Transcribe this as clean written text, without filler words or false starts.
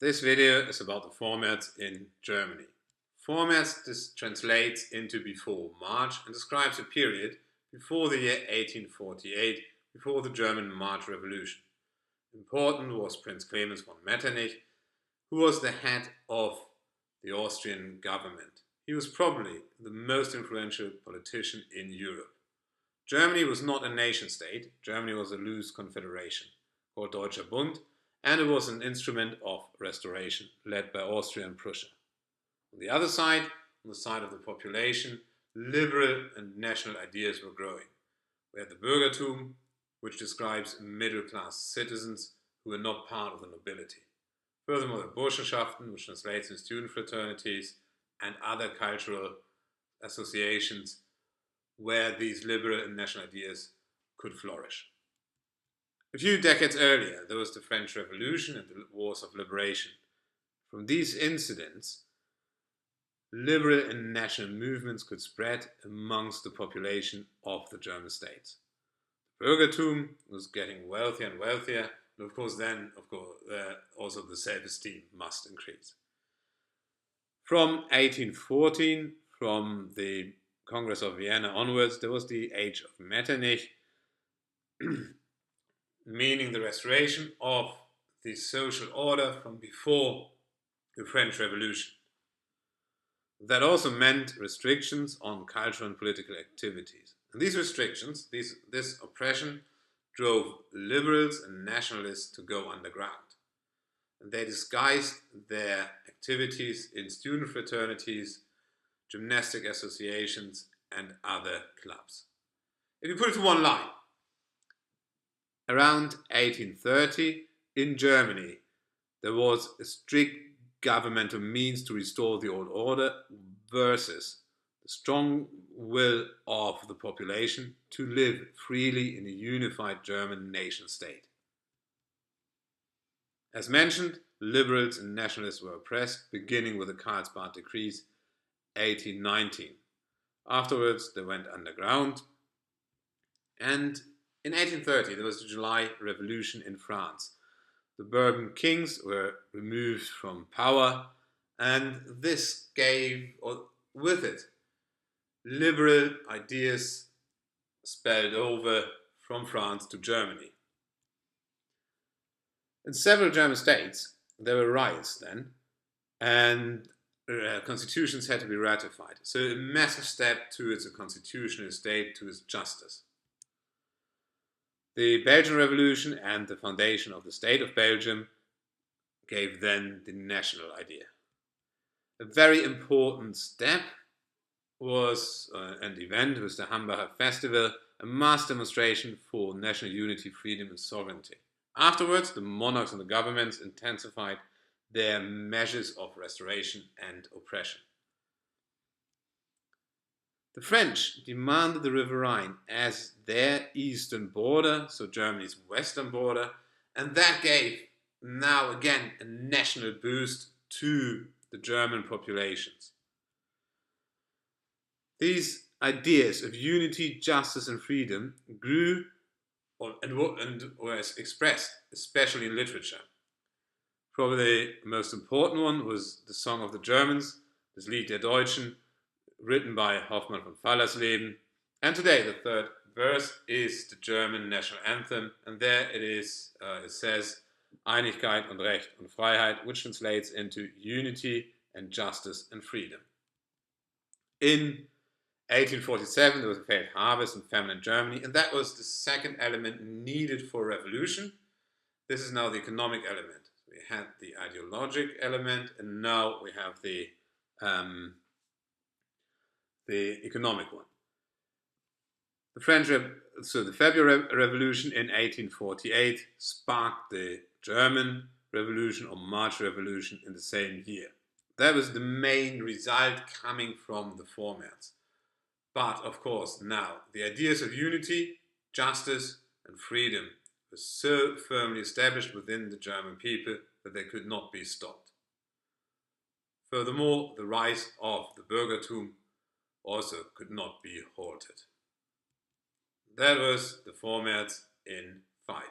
This video is about the Vormärz in Germany. Vormärz translates into before March and describes a period before the year 1848, before the German March Revolution. Important was Prince Clemens von Metternich, who was the head of the Austrian government. He was probably the most influential politician in Europe. Germany was not a nation-state. Germany was a loose confederation called Deutscher Bund, and it was an instrument of restoration led by Austria and Prussia. On the other side, on the side of the population, liberal and national ideas were growing. We had the Bürgertum, which describes middle-class citizens who were not part of the nobility. Furthermore, the Burschenschaften, which translates in student fraternities, and other cultural associations where these liberal and national ideas could flourish. A few decades earlier, there was the French Revolution and the Wars of Liberation. From these incidents, liberal and national movements could spread amongst the population of the German states. The Bürgertum was getting wealthier and wealthier, and of course also the self-esteem must increase. From 1814, from the Congress of Vienna onwards, there was the age of Metternich, meaning the restoration of the social order from before the French Revolution. That also meant restrictions on cultural and political activities. And these restrictions, this oppression, drove liberals and nationalists to go underground. And they disguised their activities in student fraternities, gymnastic associations, and other clubs. If you put it to one line, around 1830 in Germany, there was a strict governmental means to restore the old order versus the strong will of the population to live freely in a unified German nation-state. As mentioned, liberals and nationalists were oppressed, beginning with the Karlsbad Decrees, 1819. Afterwards, they went underground, and in 1830, there was the July Revolution in France. The Bourbon kings were removed from power, and this gave, or with it, liberal ideas spilled over from France to Germany. In several German states, there were riots then, and constitutions had to be ratified. So a massive step towards a constitutional state, towards justice. The Belgian Revolution and the foundation of the State of Belgium gave then the national idea. A very important step was an event was the Hambacher Festival, a mass demonstration for national unity, freedom and sovereignty. Afterwards, the monarchs and the governments intensified their measures of restoration and oppression. The French demanded the River Rhine as their eastern border, so Germany's western border, and that gave now again a national boost to the German populations. These ideas of unity, justice and freedom grew and was expressed, especially in literature. Probably the most important one was the Song of the Germans, das Lied der Deutschen, written by Hoffmann von Fallersleben. And today the third verse is the German national anthem, and there it is, it says Einigkeit und Recht und Freiheit, which translates into unity and justice and freedom. In 1847 there was a failed harvest and famine in Germany, and that was the second element needed for revolution. This is now the economic element. We had the ideologic element, and now we have the economic one. The February Revolution in 1848 sparked the German Revolution or March Revolution in the same year. That was the main result coming from the Vormärz. But of course now the ideas of unity, justice and freedom were so firmly established within the German people that they could not be stopped. Furthermore, the rise of the Bürgertum also could not be halted. That was the Vormärz in 5.